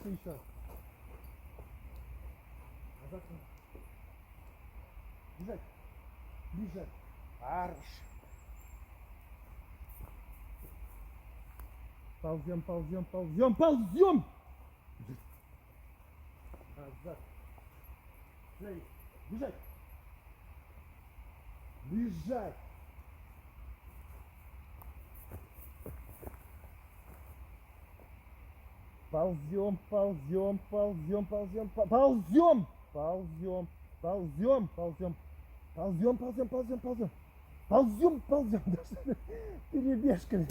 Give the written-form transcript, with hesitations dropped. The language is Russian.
Дальше еще. Назад. Бежать. Бежать. Хорошо. Ползем, ползем, ползем, ползем. Назад. Бежать. Бежать. Ползем, ползем, ползем, ползем, ползем, ползем, ползем, ползем, ползем, ползем, ползем, ползем, ползем, ползем, перебежками.